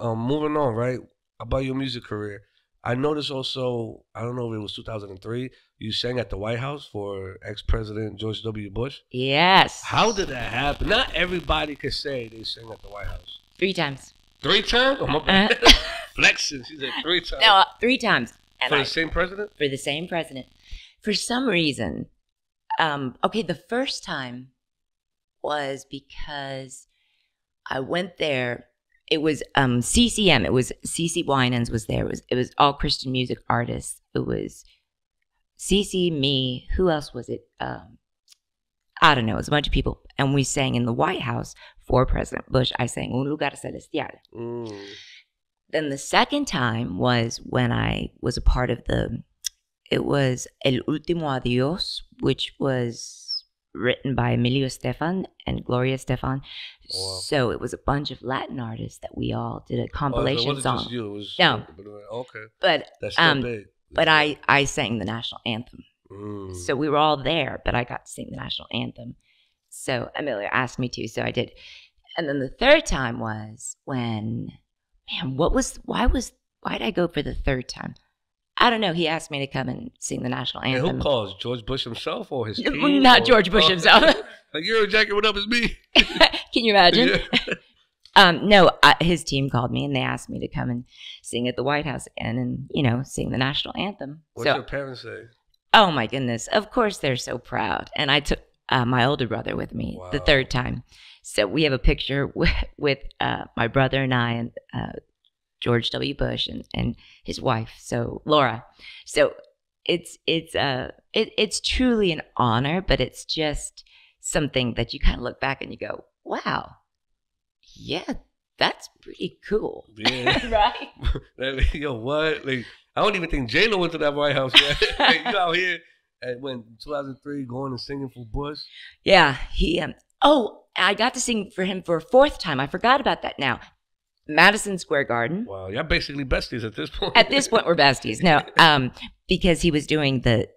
Moving on, right? About your music career. I noticed also, I don't know if it was 2003, you sang at the White House for ex-President George W. Bush. Yes. How did that happen? Not everybody could say they sang at the White House. 3 times. 3 times? Oh, my bad. Flexing. She said 3 times. No, 3 times. And For the same president? For the same president. For some reason, okay, the first time was because I went there. It was CCM. It was CeCe Winans was there. It was all Christian music artists. It was CeCe, me. Who else was it? I don't know. It was a bunch of people, and we sang in the White House for President Bush. I sang Un Lugar Celestial. Then the second time was when I was a part of it was El Último Adiós, which was written by Emilio Estefan and Gloria Estefan. Wow. So it was a bunch of Latin artists that we all did a compilation song. Just you. It was, no. Okay. But that's still big. But I sang the national anthem. So we were all there, but I got to sing the national anthem. So Emilio asked me to, so I did. And then the third time was when, man, why did I go for the third time? I don't know. He asked me to come and sing the national anthem. And who calls? George Bush himself or his team? Not George Bush himself. Like, you're a jacket, what up, it's me. Can you imagine? Yeah. No, his team called me and they asked me to come and sing at the White House again and, sing the national anthem. What's your parents say? Oh, my goodness. Of course, they're so proud. And I took my older brother with me the third time. So we have a picture with my brother and I and George W. Bush and his wife, so Laura. So it's truly an honor, but it's just something that you kind of look back and you go, wow, yeah, that's pretty cool. Yeah. Right? Yo, what? Like, I don't even think J-Lo went to that White House yet. Like, you out here when 2003 going and singing for Bush. Yeah, I got to sing for him for a 4th time. I forgot about that now. Madison Square Garden. Wow, y'all basically besties at this point. At this point, we're besties. No, because he was doing the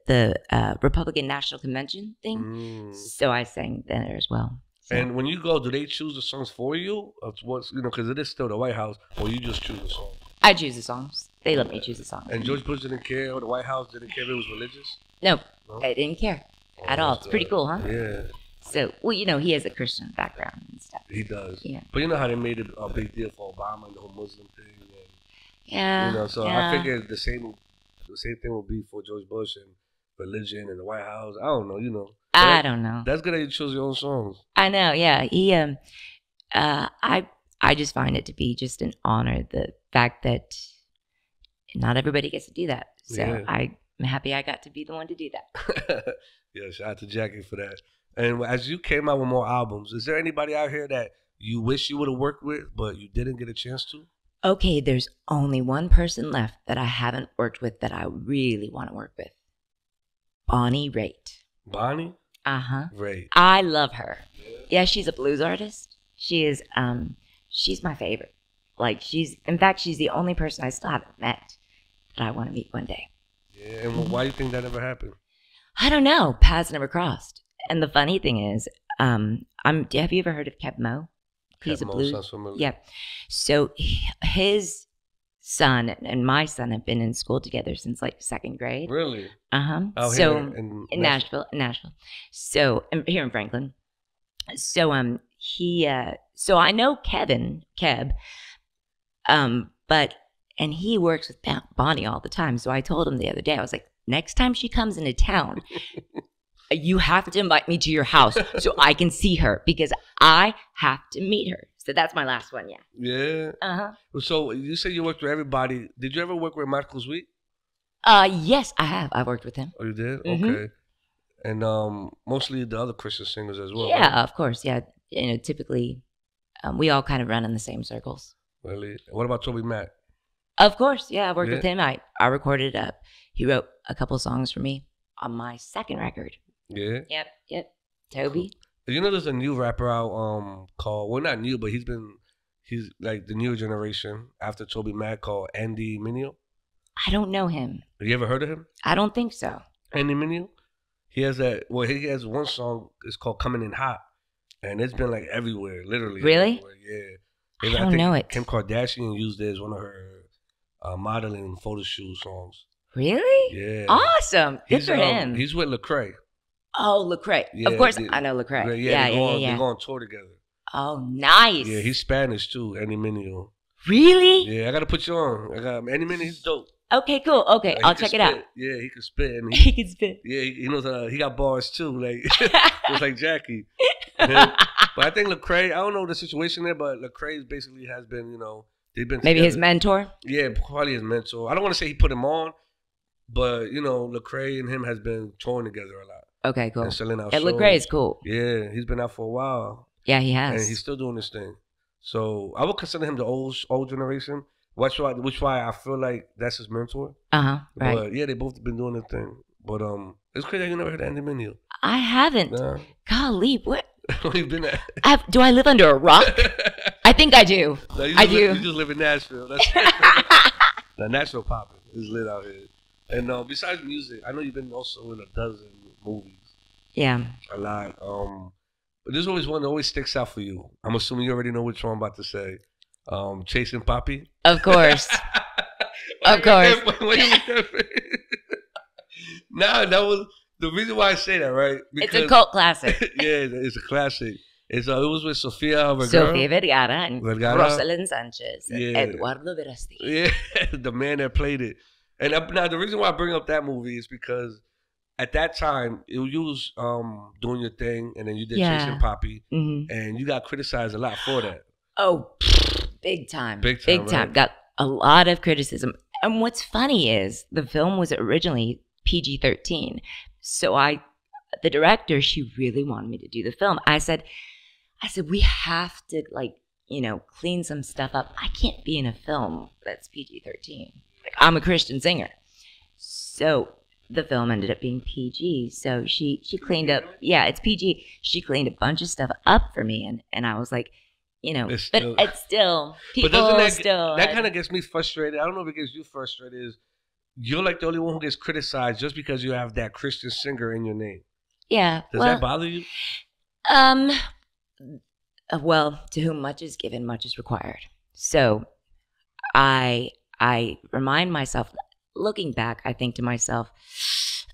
Republican National Convention thing, so I sang there as well. So. And when you go, do they choose the songs for you? What's because it is still the White House, or you just choose the song? I choose the songs. They let me choose the songs. And George Bush didn't care, or the White House didn't care if it was religious? No, I didn't care at all. It's pretty cool, huh? Yeah. So, well, he has a Christian background and stuff. He does. Yeah. But you know how they made it a big deal for Obama and the whole Muslim thing? And, yeah. So yeah. I figured the same thing will be for George Bush and religion and the White House. I don't know, I don't know. That's good that you chose your own songs. I know, yeah. He, I just find it to be just an honor, the fact that not everybody gets to do that. So yeah. I'm happy I got to be the one to do that. Yeah, shout out to Jackie for that. And as you came out with more albums, is there anybody out here that you wish you would have worked with, but you didn't get a chance to? Okay, there's only one person left that I haven't worked with that I really want to work with. Bonnie Raitt. Bonnie? Uh-huh. Raitt. I love her. Yeah, she's a blues artist. She is, she's my favorite. Like, in fact, she's the only person I still haven't met that I want to meet one day. Yeah, and why do you think that never happened? I don't know. Paths never crossed. And the funny thing is, have you ever heard of Keb Mo? He's a blues. Yeah. So his son and my son have been in school together since like 2nd grade. Really? Oh, so in Nashville. So here in Franklin. So so I know Keb, and he works with Bonnie all the time. So I told him the other day, I was like, next time she comes into town, you have to invite me to your house so I can see her because I have to meet her. So that's my last one, yeah. Yeah. Uh-huh. So you said you worked with everybody. Did you ever work with Marcos Witt? Yes, I have. I worked with him. Oh, you did? Mm-hmm. Okay. And mostly the other Christian singers as well. Yeah, right? of course. Yeah. Typically, we all kind of run in the same circles. Really? What about Toby Mac? Of course. Yeah, I worked with him. I recorded up. He wrote a couple songs for me on my 2nd record. Yeah? Yep. Toby. Cool. You know there's a new rapper out called, well, not new, but he's like the newer generation after Toby Mac called Andy Mineo. I don't know him. Have you ever heard of him? I don't think so. Andy Mineo? He has one song, it's called Coming in Hot. And it's been like everywhere, literally. Really? Everywhere. Yeah. I don't know it. Kim Kardashian used it as one of her modeling photo shoot songs. Really? Yeah. Awesome. Good for him. He's with Lecrae. Oh, Lecrae. Yeah, of course, I know Lecrae. Yeah. They go on tour together. Oh, nice. Yeah, he's Spanish too, Andy Mineo. Really? Yeah, I gotta put you on. Andy Mineo, he's dope. Okay, cool. Okay, I'll check it out. Yeah, he can spit. And he can spit. Yeah, he knows. He got bars too, like just like Jackie. But I think Lecrae, I don't know the situation there, but Lecrae basically has been, they've been maybe together. his mentor. Yeah, probably his mentor. I don't want to say he put him on, but Lecrae and him has been touring together a lot. Okay, cool. And selling out and shows. Lecrae is cool. Yeah, he's been out for a while. Yeah, he has. And he's still doing this thing. So I would consider him the old generation. Which why I feel like that's his mentor. Right. But yeah, they both been doing their thing. But it's crazy that you never heard of Andy Mineo. I haven't. Nah. Golly, what? Where you been at? Do I live under a rock? I think I do. No, I do. You just live in Nashville. That's the Nashville popping. It's lit out here. And besides music, I know you've been also in a dozen movies. Yeah. A lot. But there's always one that always sticks out for you. I'm assuming you already know which one I'm about to say. Chasing Papi. Of course. Of course. Nah, that was the reason why I say that, right? Because it's a cult classic. Yeah, it's a classic. It was with Sofia Vergara. Sofia Vergara and Rosalind Sanchez and Eduardo Verástegui. Yeah, the man that played it. And now the reason why I bring up that movie is because at that time you was doing your thing, and then you did Chasing Papi, and you got criticized a lot for that. Oh, big time. Big time. Right? Got a lot of criticism. And what's funny is the film was originally PG-13. So the director, she really wanted me to do the film. I said, we have to clean some stuff up. I can't be in a film that's PG-13. I'm a Christian singer. So the film ended up being PG. So she cleaned up. Yeah, it's PG. She cleaned a bunch of stuff up for me. And I was like, it's still people that kind of gets me frustrated. I don't know if it gets you frustrated. Is you're like the only one who gets criticized just because you have that Christian singer in your name. Yeah. Does that bother you? Well, to whom much is given, much is required. So I remind myself, looking back, I think to myself,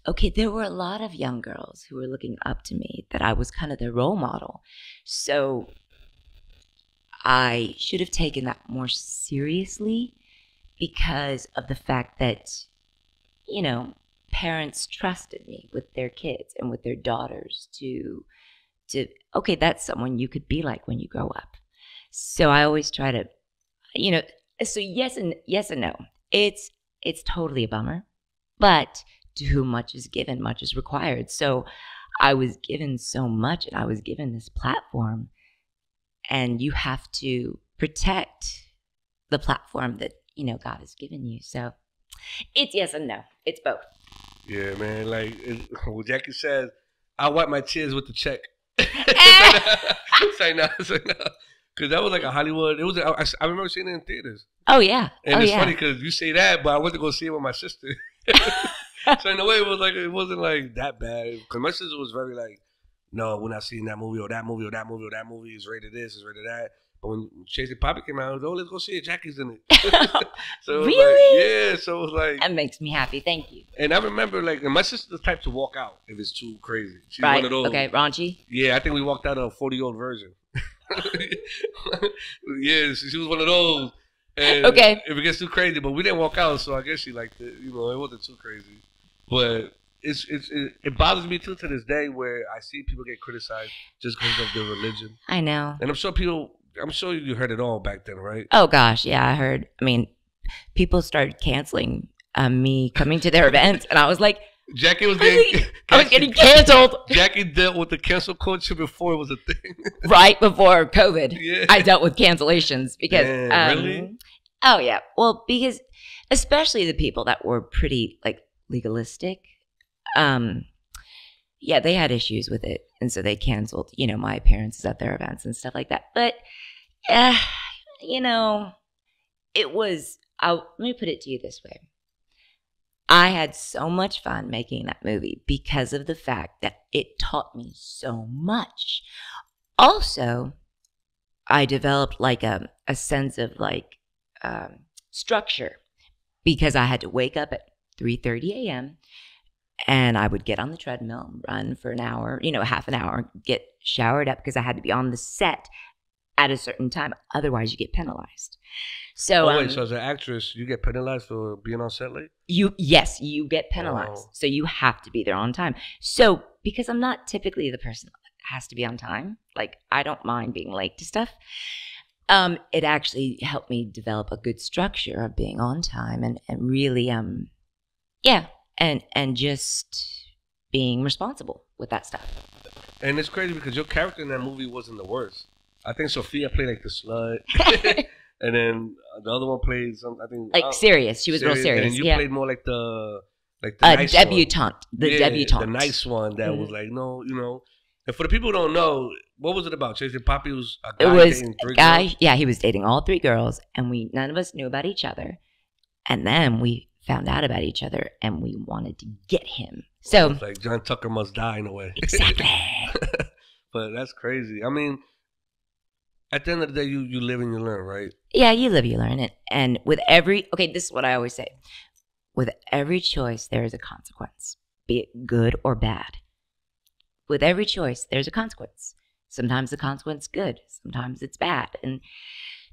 okay, there were a lot of young girls who were looking up to me, that I was kind of their role model. So I should have taken that more seriously because of the fact that, parents trusted me with their kids and with their daughters to okay, that's someone you could be like when you grow up. So I always try to, so yes and no. It's totally a bummer, but to whom much is given, much is required. So I was given so much, and I was given this platform, and you have to protect the platform that, God has given you. So it's yes and no. It's both. Yeah, man. Like what Jackie says, I wipe my tears with the check. Say no. Because that was like a Hollywood. It was. I remember seeing it in theaters. Oh yeah. And it's funny because you say that, but I went to go see it with my sister. So in a way, it wasn't like that bad. Because my sister was very like, no, we're not seeing that movie or that movie or that movie or that movie is rated this, is rated that. But when Chasing Papi came out, I was like, oh, let's go see it. Jackie's in it. So really? Yeah. So it was like that makes me happy. Thank you. And I remember and my sister's the type to walk out if it's too crazy. She's right. One of those. Okay, raunchy. Yeah, I think we walked out a 40-year-old version. Yeah, she was one of those. And okay. If it gets too crazy, but we didn't walk out, so I guess she liked it. It wasn't too crazy. But it bothers me too to this day where I see people get criticized just because of their religion. I know. And I'm sure you heard it all back then, right? Oh gosh, yeah, I heard. I mean, people started canceling me coming to their events, and I was like, Jackie was getting canceled. Jackie dealt with the cancel culture before it was a thing. Right before COVID, yeah. I dealt with cancellations because. Really? Oh yeah, well, because especially the people that were pretty legalistic. Yeah, they had issues with it, and so they canceled, my appearances at their events and stuff like that. But, it was. Let me put it to you this way: I had so much fun making that movie because of the fact that it taught me so much. Also, I developed like a sense of like structure because I had to wake up at 3:30 a.m. and I would get on the treadmill, run for an hour, half an hour, get showered up because I had to be on the set at a certain time. Otherwise, you get penalized. So, wait, so as an actress, you get penalized for being on set late? Yes, you get penalized. Oh. So you have to be there on time. So because I'm not typically the person that has to be on time, like I don't mind being late to stuff. It actually helped me develop a good structure of being on time and really, and just being responsible with that stuff. And it's crazy because your character in that movie wasn't the worst. I think Sophia played like the slut. And then the other one played some, I think, like serious. She was real serious. And you yeah. played more like the nice debutante. One. The debutante. The nice one that was like, no, And for the people who don't know, what was it about? Chasing Poppy was a guy dating three girls? Yeah, he was dating all three girls, and none of us knew about each other. And then we found out about each other, and we wanted to get him. So it's like John Tucker must die in a way. Exactly. But that's crazy. I mean, at the end of the day, you live and you learn, right? Yeah, you live, you learn it. And with this is what I always say. With every choice, there is a consequence, be it good or bad. With every choice, there's a consequence. Sometimes the consequence is good, sometimes it's bad.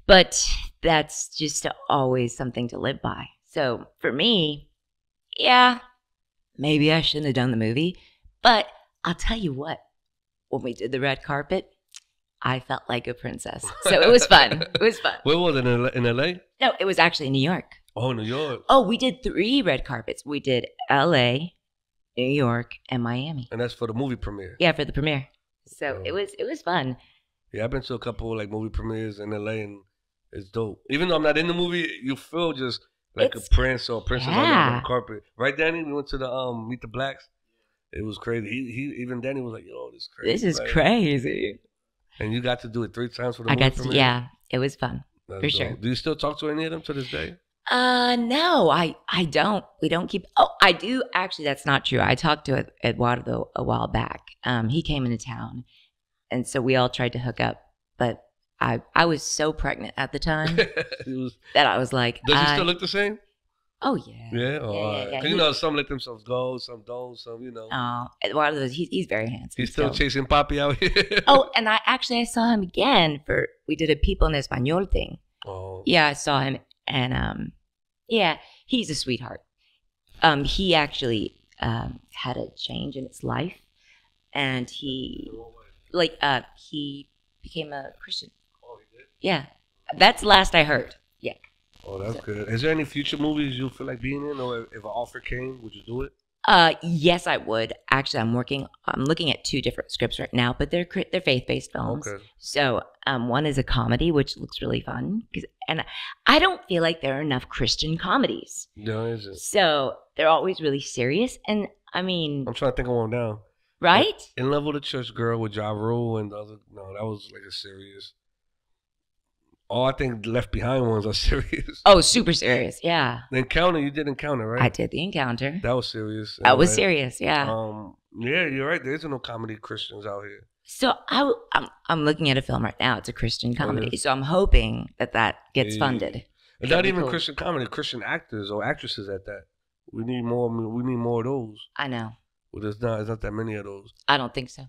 But that's just always something to live by. So for me, yeah, maybe I shouldn't have done the movie. But I'll tell you what, when we did the red carpet, I felt like a princess. So it was fun. It was fun. Where was it, in LA? No, it was actually in New York. Oh, New York. Oh, we did 3 red carpets. We did LA, New York, and Miami. And that's for the movie premiere. Yeah, for the premiere. So it was fun. Yeah, I've been to a couple like movie premieres in LA, and it's dope. Even though I'm not in the movie, you feel just like a prince or a princess on the red carpet. Right, Danny? We went to the Meet the Blacks. It was crazy. He even Danny was like, "Yo, this is crazy." This is crazy. And you got to do it 3 times for the movie premiere? Yeah, it was fun. That's for dope. sure. Do you still talk to any of them to this day? No, I don't. We don't keep. Oh, I do. Actually, that's not true. I talked to Eduardo a while back. He came into town, and so we all tried to hook up. But I was so pregnant at the time that I was like, Does he still look the same? Oh yeah. Yeah. Yeah. You know, some let themselves go, some don't. Some, Oh, Eduardo, he's very handsome. He's still chasing Poppy out here. Oh, and I saw him again we did a People en Español thing. Oh. Yeah, I saw him, and yeah, he's a sweetheart. He actually had a change in his life, and he became a Christian. Oh, he did? Yeah, that's the last I heard. Yeah. Oh, that's good. Is there any future movies you feel like being in, or if an offer came, would you do it? Yes, I would. Actually, I'm looking at 2 different scripts right now, but they're faith-based films. Okay. So, one is a comedy, which looks really fun, and I don't feel like there are enough Christian comedies. No, is it? So they're always really serious, and I mean, I'm trying to think of one now. right? In Love with a Church Girl with Ja Rule and the other. No, that was like a serious. Oh, I think the Left Behind ones are serious. Oh, super serious, yeah. The Encounter, you did Encounter, right? I did The Encounter. That was serious. That was serious, yeah. Yeah, you're right. There isn't no comedy Christians out here. So I'm looking at a film right now. It's a Christian comedy, so I'm hoping that gets funded. And not even Christian comedy, Christian actors or actresses at that. We need more. We need more of those. I know. Well, there's not that many of those. I don't think so.